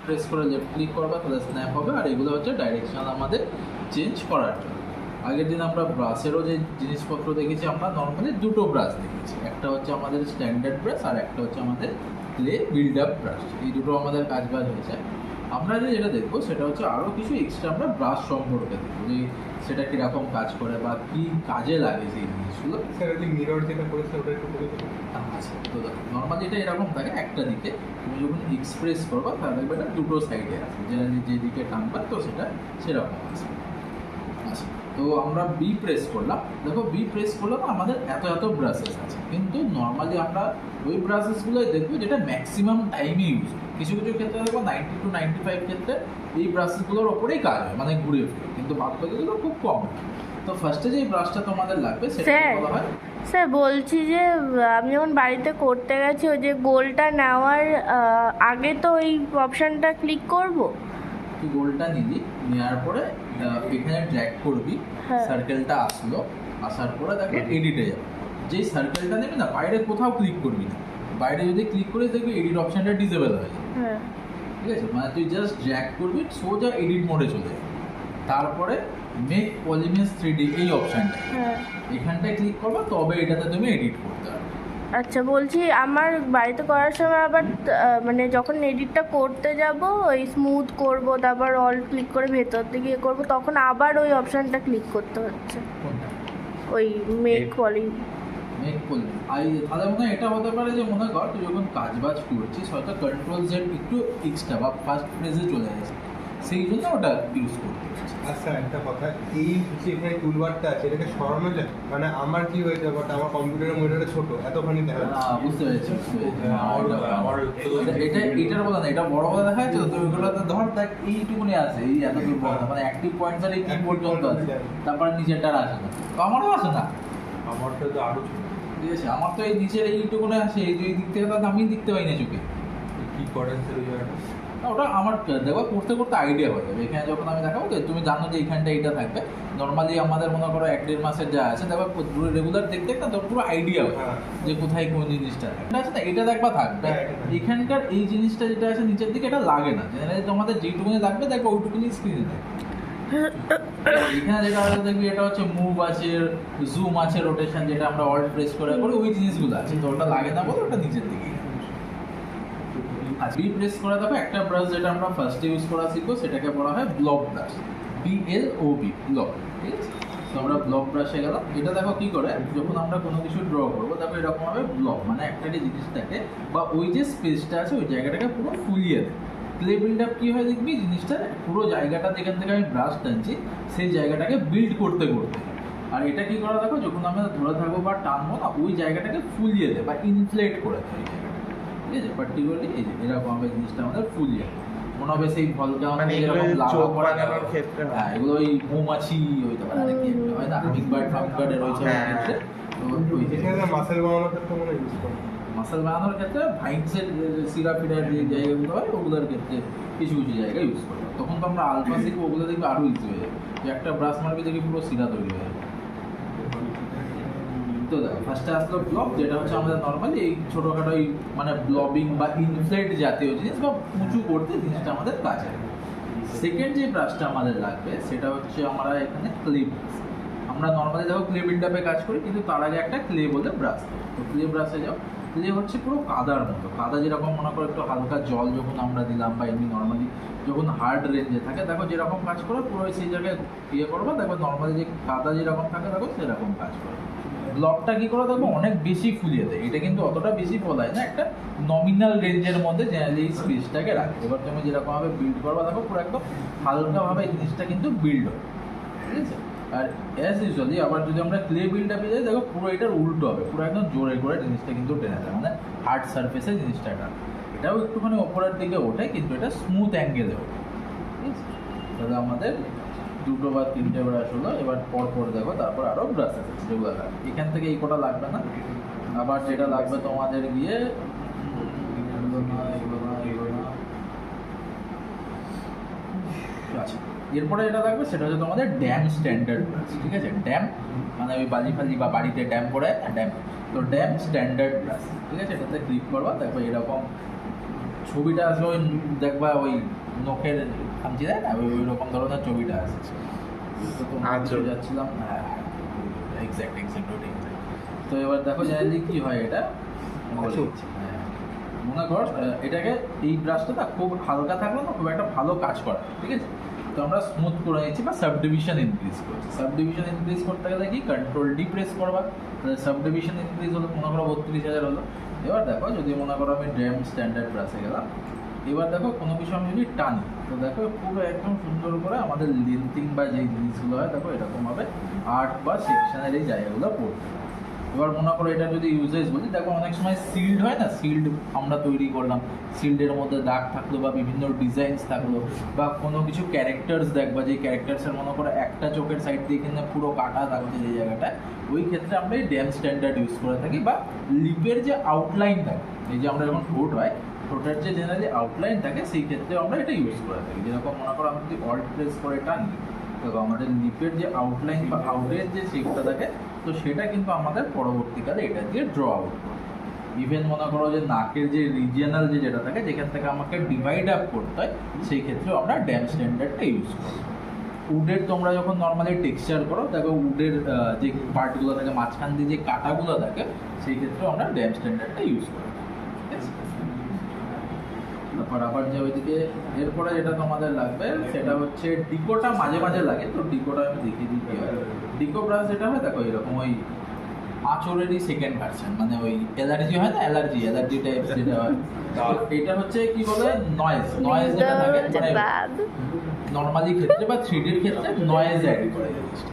Press করে left click করবা তাহলে স্ন্যাপ হবে, আর এগুলো হচ্ছে ডাইরেকশন আমাদের চেঞ্জ করার জন্য। আগের দিন আমরা ব্রাশেরও যে জিনিসপত্র দেখেছি, আমরা নর্মালি দুটো ব্রাশ দেখেছি, একটা হচ্ছে আমাদের স্ট্যান্ডার্ড ব্রাশ আর একটা হচ্ছে আমাদের ক্লে বিল্ড আপ ব্রাশ। এই দুটো আমাদের কাজবাজ হয়েছে। আমরা যেটা দেখবো সেটা হচ্ছে আরও কিছু এক্সট্রা আমরা ব্রাশ সম্পর্কে দেখবো, যে সেটা কীরকম কাজ করে বা কী কাজে লাগে সেই জিনিসগুলো। স্যার ওই মিরর যেটা করেছে ওটা একটু বলে দেবেন? আচ্ছা, তো দেখো নর্মালি এটা এরকম থাকে, একটা দিকে তুমি যখন এক্সপ্রেস করবা তাহলে দেখবে এটা দুটো সাইডে আছে, যেদিকে টানবা তো সেটা সেরকম আছে। আচ্ছা, তো আমরা বি প্রেস করলাম, দেখো বি প্রেস করলাম আমাদের এত এত ব্রাশেস আছে, কিন্তু নর্মালি আমরা ওই ব্রাশেসগুলোই দেখবো যেটা ম্যাক্সিমাম টাইমে ইউজ হয়। কিছু কিছু ক্ষেত্রে দেখবো 90 to 95 ক্ষেত্রে এই ব্রাশেসগুলোর ওপরেই কাজ হয়, মানে ঘুরে ফিরে, কিন্তু বাদ বাকিগুলো খুব কম। তো ফার্স্টে যে ব্রাশটা তোমাদের লাগবে সেটা বলা হয়। স্যার বলছি যে আমি যখন বাড়িতে করতে গেছি ওই যে গোলটা নেওয়ার আগে তো ওই অপশানটা ক্লিক করব। তুই গোলটা নিলি, নেওয়ার পরে এখানে ড্র্যাগ করবি, সার্কেলটা আসলো, আসার পরে দেখো এডিটে যাবে। যেই সার্কেলটা নেবে না, বাইরে কোথাও ক্লিক করবি না, বাইরে যদি ক্লিক করিস দেখবি এডিট অপশানটা ডিসেবল হয়ে যাবে। ঠিক আছে, মানে তুই জাস্ট ড্র্যাগ করবি, সোজা এডিট মোডে চলে যাবে। তারপরে মেক পলিমেজ 3D এই অপশানটা এখানটায় ক্লিক করবে, তবে এটাতে তুমি এডিট করতে পারবে। আচ্ছা, বলছি আমার বাড়িতে করার সময় আবার মানে যখন এডিটটা করতে যাব ওই স্মুথ করব, তারপর অল ক্লিক করে ভেতর দিকে ইয়ে করবো, তখন আবার ওই অপশানটা ক্লিক করতে হচ্ছে, ওই মেক পলিমেজ। তাহলে মনে হয় এটা হতে পারে যে মনে কর তুই যখন কাজ বাজ করছিস হয়তো কন্ট্রোল জেড একটু এক্সট্রা বা ফার্স্ট ফ্রেজে চলে গেছে, সেই জন্য ওটা ইউজ করতে হচ্ছে। আচ্ছা, একটা কথা, এই যে এখানে টুলবারটা আছে এটাকে সরানো যায়? মানে আমার কি হয়ে যাবে, আমার কম্পিউটারের মনিটরটা ছোট, এতখানি দেখা যাচ্ছে। বুঝতে পেরেছি। এটার বলা না, এটা বড় বড় দেখা যাচ্ছে, তো ওইগুলোতে ধর দেখ এইটুকুনি আছে, এই এত দূর বড়, মানে অ্যাক্টিভ পয়েন্ট আর এই কি পর্যন্ত আছে, তারপরে নিচেরটা আসে না। তো আমারও আসে না, আমারটা তো আরো ছোট। ঠিক আছে, আমার তো এই নিচের এইটুকুনে আসে, এই দুই দিক থেকে তো আমি দেখতে পাই না চোখে। কি করেন স্যার ওই জায়গাটা? ওটা আমার দেখো করতে করতে আইডিয়া হয়ে যাবে। এখানে যখন আমি দেখাবো তো তুমি জানো যে এইখানটা এইটা থাকবে। নর্মালি আমাদের মনে করো 1-1.5 মাসের যা আছে দেখো পুরো রেগুলার দেখতে না, তোর পুরো আইডিয়া হয় যে কোথায় কোন জিনিসটা আছে না, এটা দেখবা থাকবে। এখানকার এই জিনিসটা যেটা আছে নিচের দিকে এটা লাগে না, জেনারেলি তোমাদের যেটুকুনি লাগবে দেখো ওইটুকুনি স্ক্রিনে দেয়। এখানে যেটা আছে দেখবি এটা হচ্ছে মুভ আছে, জুম আছে, রোটেশন, যেটা আমরা অল্ট প্রেস করে করি ওই জিনিসগুলো আছে, তো ওটা লাগে না বলে ওটা নিচের দিকে। বি প্রেস করে দেখো একটা ব্রাশ যেটা আমরা ফার্স্টে ইউজ করা শিখবো সেটাকে বলা হয় ব্লক ব্রাশ, BLOB ব্লক। ঠিক আছে, তো আমরা ব্লক ব্রাশে গেলাম। এটা দেখো কি করে, যখন আমরা কোনো কিছু ড্র করবো দেখো এরকম ভাবে ব্লক, মানে একটা জিনিসটাকে বা ওই যে স্পেসটা আছে ওই জায়গাটাকে পুরো ফুলিয়ে দেয়। ক্লে বিল্ড আপ কী হয় দেখবি, জিনিসটা পুরো জায়গাটা যেখান থেকে আমি ব্রাশ টানছি সেই জায়গাটাকে বিল্ড করতে করতে। আর এটা কি করা দেখো, যখন আমরা ধরে থাকবো বা টানবো না ওই জায়গাটাকে ফুলিয়ে দেয় বা ইনফ্লেট করে দেয়। ঠিক আছে, পার্টিকুলারলি এই যে এরকম হবে জিনিসটা আমাদের ফুলিয়ে মনে হবে সেই ভলকা, মানে এরকম লাভা করা যাওয়ার ক্ষেত্রে। হ্যাঁ, এগুলো ওই মৌমাছি হইতে পারে, আর কি একটা হয় না, হামিংবার্ড ফামিংবার্ডের ওই সব ক্ষেত্রে। তো ওই এখানে মাসেল বানানোর ক্ষেত্রে মনে ইউজ করে। মাসেল বানানোর ক্ষেত্রে ভাইন্সের সিরাপিডার যে জায়গাগুলো হয় ওগুলোর ক্ষেত্রে কিছু কিছু জায়গায় ইউজ করবো। তখন তো আমরা আলফা শিখবো, ওগুলো দেখবে আরও ইউজ হয়ে যাবে, যে একটা ব্রাশ মারবি দেখবি পুরো সিরা তৈরি হয়ে যাবে। তো দেখো ফার্স্টে আসলো ব্লক, যেটা হচ্ছে আমাদের নর্মালি এই ছোটোখাটো মানে ব্লবিং বা ইনফ্লেট জাতীয় জিনিস বা উঁচু করতে জিনিসটা আমাদের কাজে। সেকেন্ড যে ব্রাশটা আমাদের লাগবে সেটা হচ্ছে আমরা এখানে ক্লে ব্রাশ। আমরা নর্মালি দেখো ক্লে বিল্ড আপে কাজ করি, কিন্তু তার আগে একটা ক্লে বলে ব্রাশ। তো ক্লে ব্রাশে যাও, ক্লে হচ্ছে পুরো কাদার মতো, কাদা যেরকম মনে করো একটু হালকা জল যখন আমরা দিলাম বা এমনি নর্মালি যখন হার্ড রেঞ্জে থাকে দেখো যেরকম কাজ করে পুরো সেই জায়গায় ইয়ে করবো, দেখো নর্মালি যে কাদা যেরকম থাকে দেখো সেরকম কাজ করে। ব্লকটা কি করে দেখো অনেক বেশি ফুলিয়ে দেয়, এটা কিন্তু অতটা বেশি ফলায় না, একটা নমিনাল রেঞ্জের মধ্যে জেনারেলি এই স্পেসটাকে রাখে। এবার তুমি যেরকমভাবে বিল্ড করবা দেখো পুরো একদম হালকাভাবে এই জিনিসটা কিন্তু বিল্ড হয়। ঠিক আছে, আর অ্যাজ ইউজুয়ালি আবার যদি আমরা ক্লে বিল্ড আপে যাই দেখো পুরো এটার উল্টো হবে, পুরো একদম জোরে করে জিনিসটা কিন্তু টেনে দেয়, মানে হার্ড সারফেসে জিনিসটা এটা এটাও একটুখানি ওপরের দিকে ওঠে, কিন্তু এটা স্মুথ অ্যাঙ্গেলে ওঠে। ঠিক আছে, তাহলে আমাদের দুটো বা তিনটে ব্রাশ হলো। এবার পর দেখো তারপর আরও ব্রাশ আছে যেগুলো লাগবে, এখান থেকে এই কটা লাগবে না। আবার যেটা লাগবে তোমাদের গিয়ে আচ্ছা, এরপরে যেটা লাগবে সেটা হচ্ছে তোমাদের ড্যাম স্ট্যান্ডার্ড ব্রাশ। ঠিক আছে, ড্যাম মানে ওই বালি ফালি বা বাড়িতে ড্যাম করে ড্যাম, তো ড্যাম স্ট্যান্ডার্ড ব্রাশ। ঠিক আছে, এটাতে ক্লিক করবা, তারপর এরকম ছবিটা আসবে ওই দেখবা ওই নখের খামচি দেয় না, ওই রকম ধরনের ছবিটা আসছে। তো তোমরা আচ্ছা। যাচ্ছিলাম, হ্যাঁ এক্স্যাক্ট ওটাই। তো এবার দেখো জেনারেলি কি হয় এটা বলে দিচ্ছি। হ্যাঁ, মনে কর এটাকে এই ব্রাশটা না খুব হালকা থাকলে না খুব একটা ভালো কাজ করে, ঠিক আছে? তো আমরা স্মুথ করে নিচ্ছি বা সাবডিভিশন ইনক্রিজ করছি। সাবডিভিশন ইনক্রিজ করতে গেলে কি কন্ট্রোল ডি প্রেস করবা, সাবডিভিশন ইনক্রিজ হলো, মনে করো 32,000 হলো। এবার দেখো যদি মনে করো আমি ড্যাম স্ট্যান্ডার্ড ব্রাশে গেলাম, এবার দেখো কোনো কিছু আমি যদি টানি, তো দেখো পুরো একদম সুন্দর করে আমাদের লেন্থিং বা যে জিনিসগুলো হয় দেখো এরকমভাবে আর্ট বা সেকশনের এই জায়গাগুলো পড়বে। এবার মনে করো এটা যদি ইউজেস বলি, দেখো অনেক সময় সিল্ড হয় না, সিল্ড আমরা তৈরি করলাম, সিল্ডের মধ্যে দাগ থাকলো বা বিভিন্ন ডিজাইনস থাকলো বা কোনো কিছু ক্যারেক্টার্স দেখবা, যে ক্যারেক্টার্সের মনে করো একটা চোখের সাইড দিয়ে কিন্তু পুরো কাটা থাকছে যে জায়গাটায়, ওই ক্ষেত্রে আমরা এই ড্যাম স্ট্যান্ডার্ড ইউজ করে থাকি। বা লিপের যে আউটলাইন থাকে, এই যে আমরা যখন ঠোঁট হয়, ঠোঁটের যে জেনারেলি আউটলাইন থাকে সেই ক্ষেত্রে আমরা এটা ইউজ করে থাকি। যেরকম মনে করো আমি যদি অল্ট প্রেস করে টানি, দেখো আমাদের লিপের যে আউটলাইন বা আউটের যে শেপটা থাকে, তো সেটা কিন্তু আমাদের পরবর্তীকালে এটা দিয়ে ড্র আউট করবে। ইভেন মনে করো যে নাকের যে রিজিয়নাল যে যেটা থাকে, যেখান থেকে আমাকে ডিভাইড আপ করতে হয়, সেই ক্ষেত্রেও আমরা ড্যাম স্ট্যান্ডার্ডটা ইউজ করি। উডের তোমরা যখন নর্মালি টেক্সচার করো, দেখো উডের যে পার্টগুলো থাকে মাঝখান দিয়ে যে কাটাগুলো থাকে, সেই ক্ষেত্রেও আমরা ড্যাম স্ট্যান্ডার্ডটা ইউজ করি, ঠিক আছে? তারপর আবার যে ওইদিকে এরপরে যেটা তোমাদের লাগবে সেটা হচ্ছে ডিকোটা মাঝে মাঝে লাগে, তো ডিকোটা আমি দেখিয়ে দিই কি হয়। ডিকো ব্রাশ যেটা হয় দেখো এরকম ওই আঁচড়েরই সেকেন্ড ভার্সন, মানে ওই অ্যালার্জি হয় না, অ্যালার্জি টাইপ যেটা হয়, তো এটা হচ্ছে কি বলে নয়েজ যেটা থাকে, মানে নর্মালি ক্ষেত্রে বা 3Dর ক্ষেত্রে নয়েজ অ্যাড করে জিনিসটা।